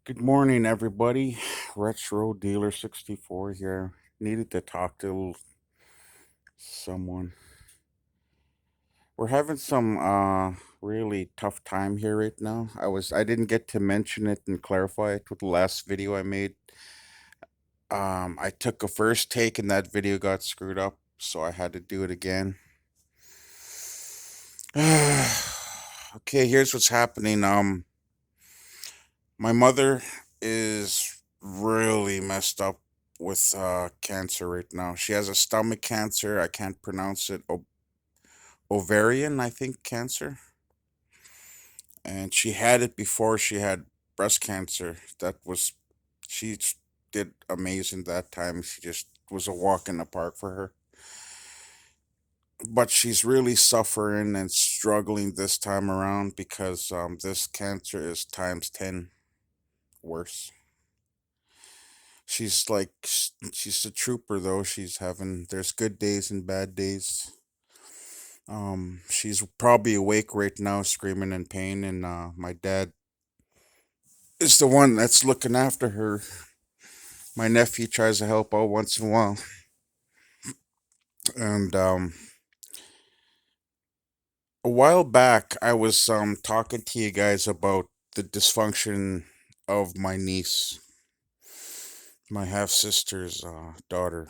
Good morning, everybody. Retro Dealer 64 here. Needed to talk to someone. We're having some really tough time here right now. I didn't get to mention it and clarify it with the last video I made. I took a first take and that video got screwed up, so I had to do it again. Okay, here's what's happening. My mother is really messed up with cancer right now. She has a stomach cancer. I can't pronounce it. Ovarian, I think, cancer. And she had it before she had breast cancer. She did amazing that time. She just was a walk in the park for her. But she's really suffering and struggling this time around because this cancer is times 10 worse. She's a trooper though. There's good days and bad days. She's probably awake right now screaming in pain, and my dad is the one that's looking after her. My nephew tries to help out once in a while. And a while back I was talking to you guys about the dysfunction of my niece, my half sister's daughter.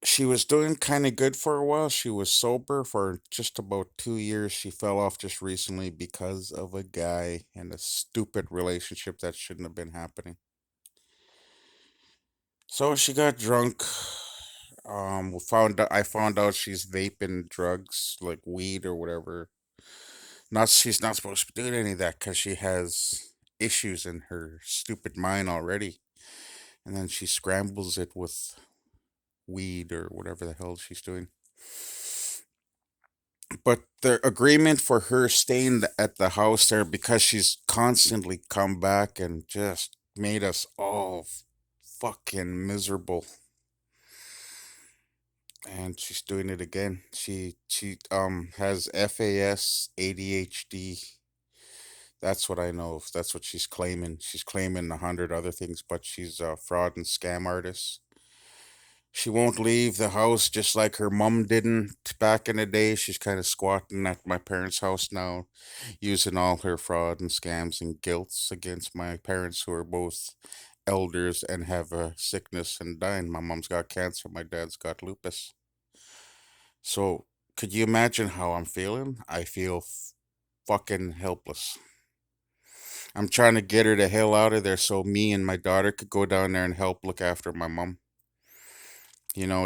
She was doing kind of good for a while. She was sober for just about 2 years. She fell off just recently because of a guy and a stupid relationship that shouldn't have been happening. So she got drunk. I found out she's vaping drugs like weed or whatever. Not She's not supposed to be doing any of that because she has issues in her stupid mind already. And then she scrambles it with weed or whatever the hell she's doing. But the agreement for her staying at the house there because she's constantly come back and just made us all fucking miserable. And she's doing it again. She has FAS, ADHD. That's what I know of. That's what she's claiming. She's claiming 100 other things, but she's a fraud and scam artist. She won't leave the house just like her mom didn't back in the day. She's kind of squatting at my parents' house now, using all her fraud and scams and guilts against my parents, who are both elders and have a sickness and dying. My mom's got cancer, my dad's got lupus. So, could you imagine how I'm feeling? I feel fucking helpless. I'm trying to get her the hell out of there so me and my daughter could go down there and help look after my mom.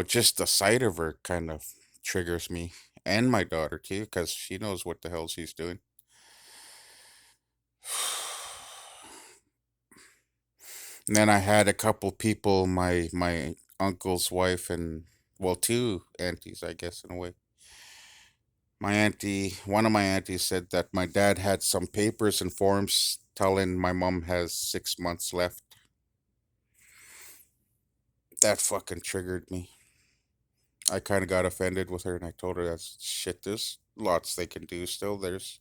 Just the sight of her kind of triggers me and my daughter too, because she knows what the hell she's doing. And then I had a couple people, my uncle's wife and well, two aunties, I guess in a way. One of my aunties said that my dad had some papers and forms telling my mom has 6 months left. That fucking triggered me. I kind of got offended with her and I told her that's shit. There's lots they can do still. There's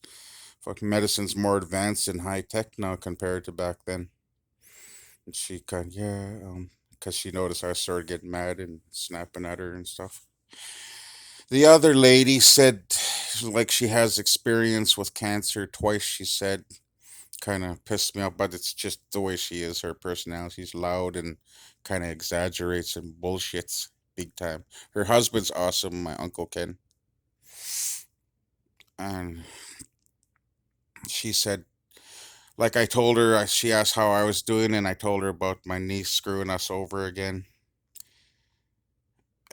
fucking medicine's more advanced and high tech now compared to back then. And she kind of, yeah, because she noticed I started getting mad and snapping at her and stuff. The other lady said, like, she has experience with cancer twice, she said. Kind of pissed me off, but it's just the way she is. Her personality's loud and kind of exaggerates and bullshits big time. Her husband's awesome, my uncle Ken. And she said, like I told her, she asked how I was doing, and I told her about my niece screwing us over again.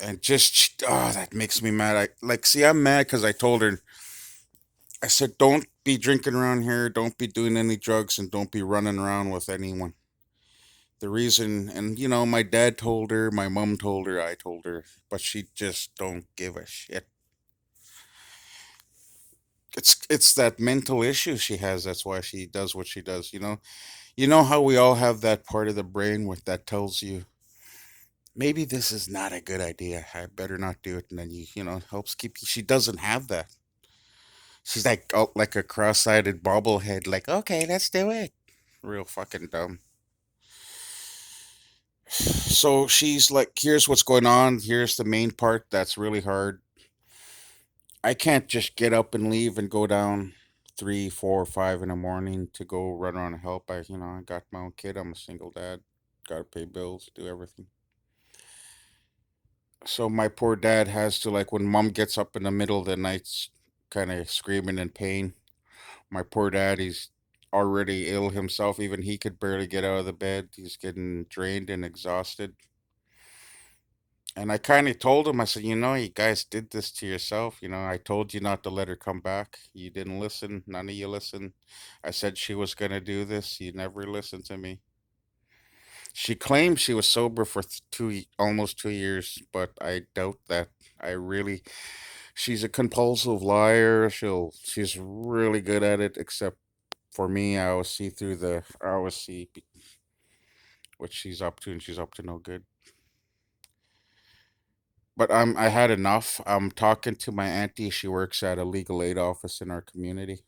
And that makes me mad. See, I'm mad because I told her, I said, don't be drinking around here, don't be doing any drugs, and don't be running around with anyone. The reason, and my dad told her, my mom told her, I told her, but she just don't give a shit. It's that mental issue she has. That's why she does what she does. You know how we all have that part of the brain with that tells you maybe this is not a good idea. I better not do it. And then helps keep. She doesn't have that. She's like, oh, like a cross-eyed bobblehead, like, okay, let's do it. Real fucking dumb. So she's like, here's what's going on. Here's the main part that's really hard. I can't just get up and leave and go down 3, 4, 5 in the morning to go run around and help. I got my own kid. I'm a single dad. Got to pay bills, do everything. So my poor dad has to, like, when mom gets up in the middle of the night, kind of screaming in pain. My poor dad, he's already ill himself. Even he could barely get out of the bed. He's getting drained and exhausted. And I kind of told him, I said, you guys did this to yourself. I told you not to let her come back. You didn't listen. None of you listened. I said she was going to do this. You never listened to me. She claimed she was sober for almost 2 years, but I doubt that. I really, she's a compulsive liar. She's really good at it, except for me. I always see what she's up to, and she's up to no good. But I had enough. I'm talking to my auntie. She works at a legal aid office in our community.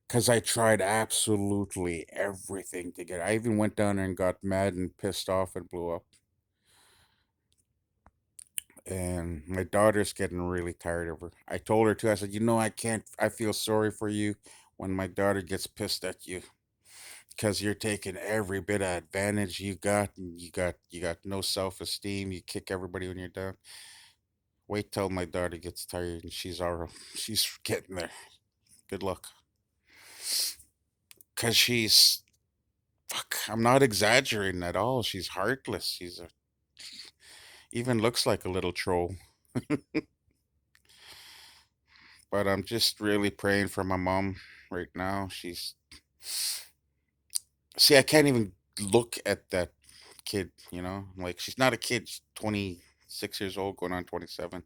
Cause I tried absolutely everything to get. I even went down there and got mad and pissed off and blew up. And my daughter's getting really tired of her. I told her too. I said, I can't. I feel sorry for you when my daughter gets pissed at you because you're taking every bit of advantage you got, and you got no self esteem. You kick everybody when you're down. Wait till my daughter gets tired and she's getting there. Good luck. Cause she's fuck. I'm not exaggerating at all. She's heartless. Even looks like a little troll. But I'm just really praying for my mom right now. See, I can't even look at that kid. Like she's not a kid. She's 26 years old, going on 27.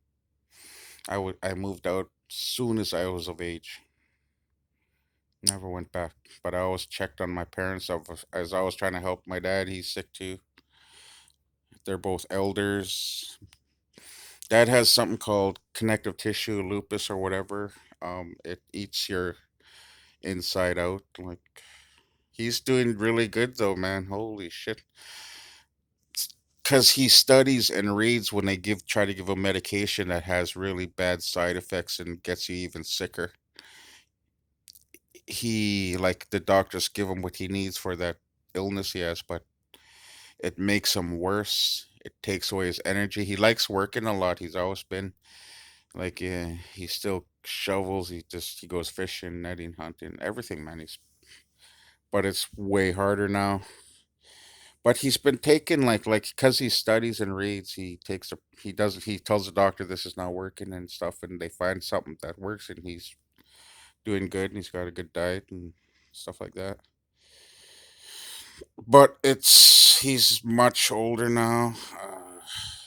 I moved out soon as I was of age. Never went back. But I always checked on my parents as I was trying to help my dad. He's sick too. They're both elders. Dad has something called connective tissue lupus or whatever. It eats your inside out. Like he's doing really good though, man. Holy shit. Cause he studies and reads when they try to give him medication that has really bad side effects and gets you even sicker. He like the doctors give him what he needs for that illness he has, but it makes him worse. It takes away his energy. He likes working a lot. He's always been like, yeah, he still shovels. He goes fishing, netting, hunting, everything, man. But it's way harder now. But he's been taking like because he studies and reads. He tells the doctor this is not working and stuff, and they find something that works, and he's doing good, and he's got a good diet and stuff like that. But he's much older now.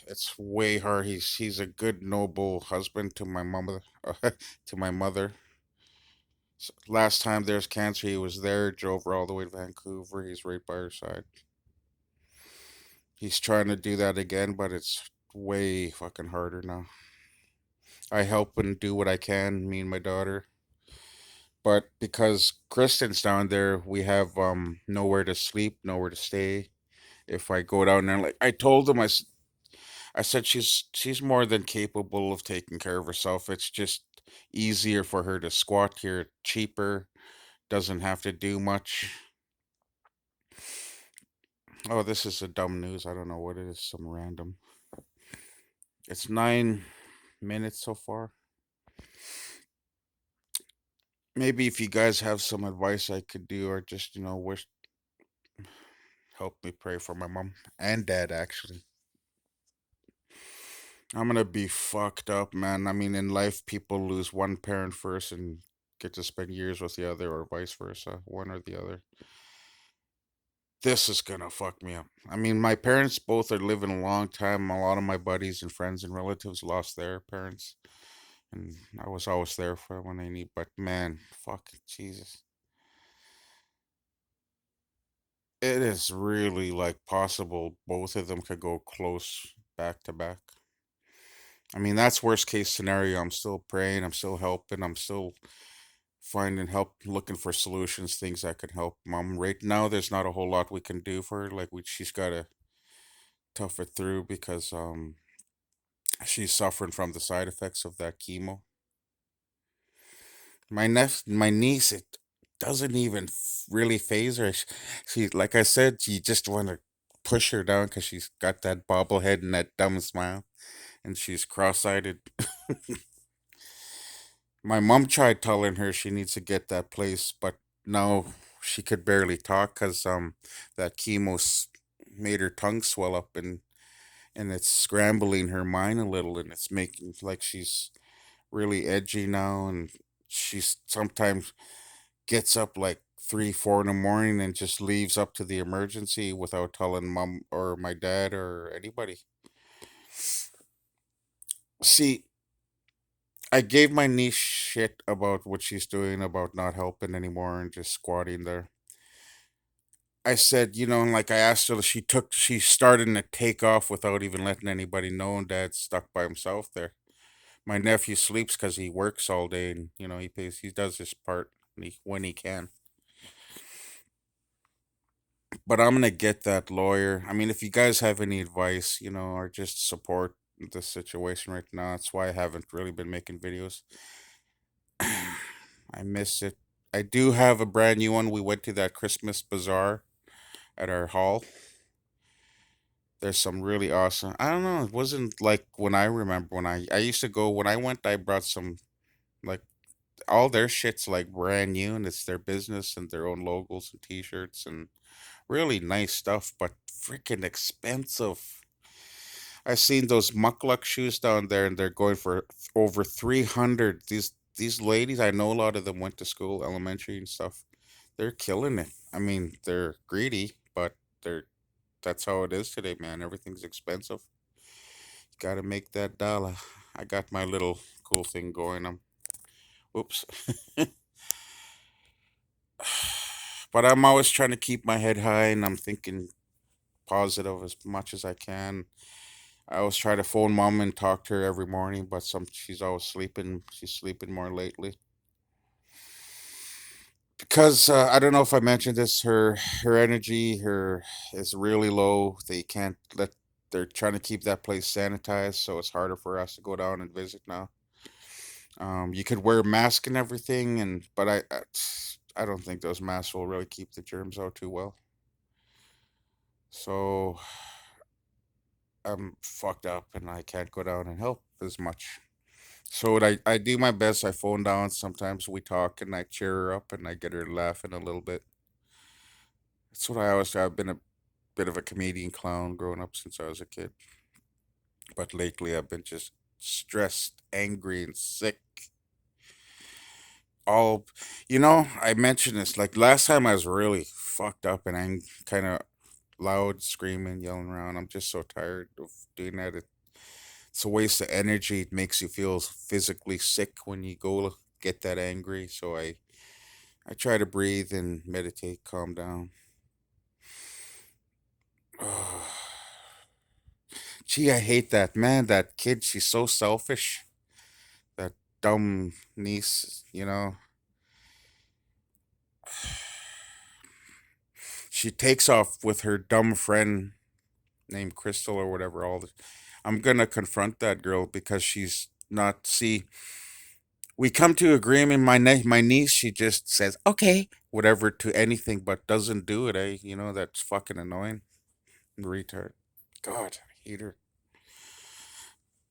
It's way hard. He's a good noble husband to my mother, to my mother. Last time there's cancer, he was there, drove her all the way to Vancouver. He's right by her side. He's trying to do that again, but it's way fucking harder now. I help and do what I can, me and my daughter. But because Kristen's down there, we have nowhere to sleep, nowhere to stay. If I go down there, like I told him, I said she's more than capable of taking care of herself. It's just easier for her to squat here, cheaper, doesn't have to do much. Oh, this is a dumb news. I don't know what it is. Some random. It's 9 minutes so far. Maybe if you guys have some advice I could do, or just wish help me pray for my mom and dad. Actually, I'm gonna be fucked up, man. I mean, in life, people lose one parent first and get to spend years with the other, or vice versa, one or the other. This is gonna fuck me up. I mean, my parents both are living a long time. A lot of my buddies and friends and relatives lost their parents, and I was always there for when they need. But man, fuck, Jesus, it is really like possible both of them could go close back to back. I mean, that's worst case scenario. I'm still praying, I'm still helping, I'm still finding help, looking for solutions, things that could help mom. Right now, there's not a whole lot we can do for her. Like she's got to tough it through because she's suffering from the side effects of that chemo. My niece, it doesn't even really phase her. She, like I said, you just want to push her down because she's got that bobblehead and that dumb smile, and she's cross-eyed. My mom tried telling her she needs to get that place, but no, she could barely talk because that made her tongue swell up, and it's scrambling her mind a little, and it's making like she's really edgy now, and she's sometimes gets up like 3, 4 in the morning and just leaves up to the emergency without telling mom or my dad or anybody. See, I gave my niece shit about what she's doing about not helping anymore and just squatting there. I said, like I asked her, she's starting to take off without even letting anybody know, and dad's stuck by himself there. My nephew sleeps because he works all day, and he does his part when he can. But I'm gonna get that lawyer. I mean, if you guys have any advice, or just support the situation right now, that's why I haven't really been making videos. I miss it. I do have a brand new one. We went to that Christmas bazaar at our hall. There's some really awesome. I don't know. It wasn't like when I remember when I used to go when I went. I brought some like all their shit's like brand new and it's their business and their own logos and T-shirts and really nice stuff, but freaking expensive. I seen those muckluck shoes down there, and they're going for over 300. These ladies, I know a lot of them went to school, elementary and stuff. They're killing it. I mean, they're greedy, but they're that's how it is today, man. Everything's expensive. Got to make that dollar. I got my little cool thing going. Oops. But I'm always trying to keep my head high, and I'm thinking positive as much as I can. I always try to phone mom and talk to her every morning, but she's always sleeping. She's sleeping more lately because I don't know if I mentioned this. Her energy her is really low. They can't let. They're trying to keep that place sanitized, so it's harder for us to go down and visit now. You could wear a mask and everything, but I don't think those masks will really keep the germs out too well. So I'm fucked up, and I can't go down and help as much. So I do my best. I phone down. Sometimes we talk and I cheer her up and I get her laughing a little bit. That's what I always do. I've been a bit of a comedian clown growing up since I was a kid. But lately I've been just stressed, angry, and sick. All, I mentioned this. Like last time I was really fucked up and I'm kind of loud, screaming, yelling around. I'm just so tired of doing that. It's a waste of energy. It makes you feel physically sick when you go get that angry. So I try to breathe and meditate, calm down. Gee, I hate that man. That kid, she's so selfish. That dumb niece, she takes off with her dumb friend named Crystal or whatever. I'm gonna confront that girl because she's not. See, we come to agreement. My niece, she just says okay, whatever to anything, but doesn't do it. That's fucking annoying. Retard. God, I hate her.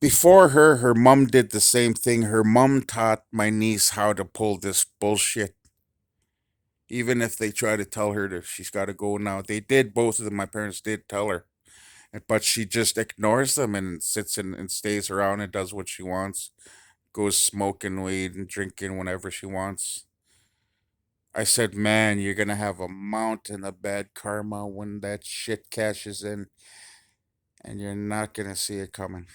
Before her, her mom did the same thing. Her mom taught my niece how to pull this bullshit. Even if they try to tell her that she's got to go now, they did. Both of them, my parents did tell her, but she just ignores them and sits and stays around and does what she wants. Goes smoking weed and drinking whenever she wants. I said, man, you're gonna have a mountain of bad karma when that shit cashes in, and you're not gonna see it coming.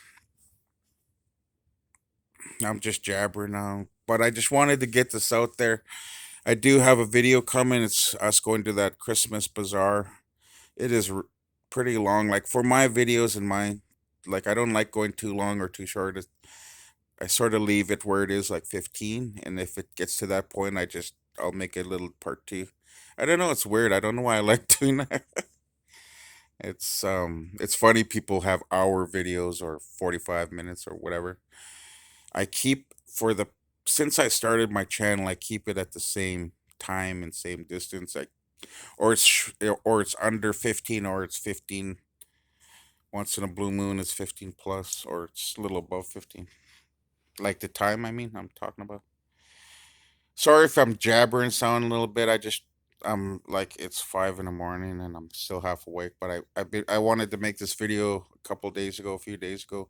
I'm just jabbering now, but I just wanted to get this out there. I do have a video coming. It's us going to that Christmas bazaar. It is pretty long. Like for my videos and my like I don't like going too long or too short. I sort of leave it where it is, like 15, and if it gets to that point, I'll make a little part two. I don't know. It's weird. I don't know why I like doing that. It's funny. People have hour videos or 45 minutes or whatever. I keep for the since I started my channel, I keep it at the same time and same distance. Or it's under 15, or it's 15. Once in a blue moon, it's 15 plus, or it's a little above 15. Like the time, I mean, I'm talking about. Sorry if I'm jabbering sound a little bit. I'm like it's 5 in the morning and I'm still half awake. But I wanted to make this video a couple days ago, a few days ago.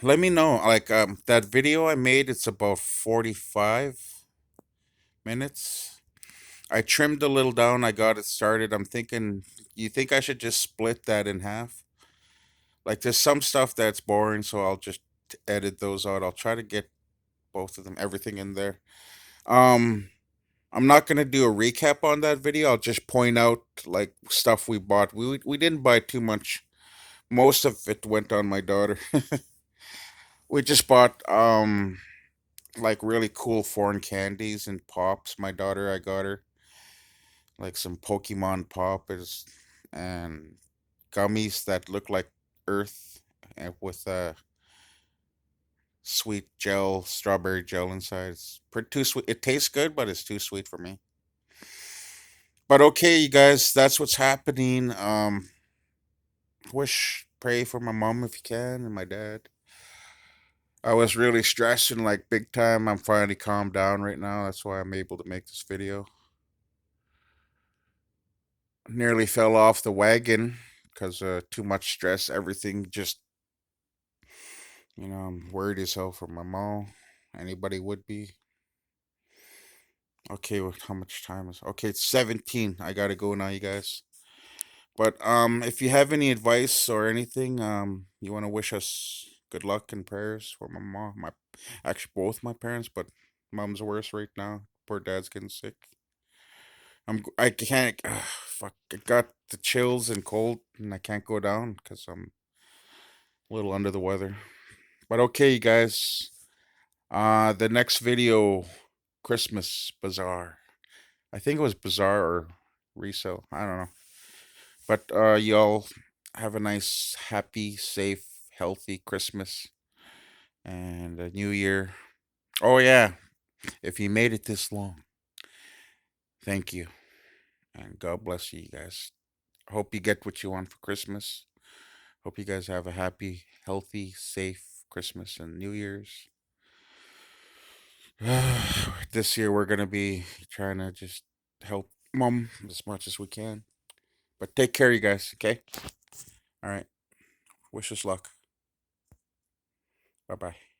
Let me know, like that video I made. It's about 45 minutes. I trimmed a little down. I got it started. I'm thinking, you think I should just split that in half? Like there's some stuff that's boring, so I'll just edit those out. I'll try to get both of them, everything in there. Um, I'm not gonna do a recap on that video. I'll just point out like stuff we bought. We didn't buy too much. Most of it went on my daughter. We just bought like really cool foreign candies and pops. My daughter, I got her like some Pokemon poppers and gummies that look like Earth, and with sweet gel, strawberry gel inside. It's pretty too sweet. It tastes good, but it's too sweet for me. But okay, you guys, that's what's happening. Pray for my mom if you can, and my dad. I was really stressing like big time. I'm finally calmed down right now. That's why I'm able to make this video. Nearly fell off the wagon because too much stress. Everything just, I'm worried as hell for my mom. Anybody would be. Okay, how much time is? Okay, it's 17. I gotta go now, you guys. But if you have any advice or anything, you want to wish us good luck and prayers for my mom, actually both my parents, but mom's worse right now. Poor dad's getting sick. I can't. Fuck, I got the chills and cold, and I can't go down because I'm a little under the weather. But okay, you guys. The next video, Christmas bazaar. I think it was bazaar or resale. I don't know. But y'all have a nice, happy, safe, healthy Christmas and a new year. Oh yeah, if you made it this long, thank you and God bless you guys. Hope you get what you want for Christmas. Hope you guys have a happy, healthy, safe Christmas and New Year's. This year we're gonna be trying to just help mom as much as we can. But take care, you guys. Okay. All right. Wish us luck. Bye bye.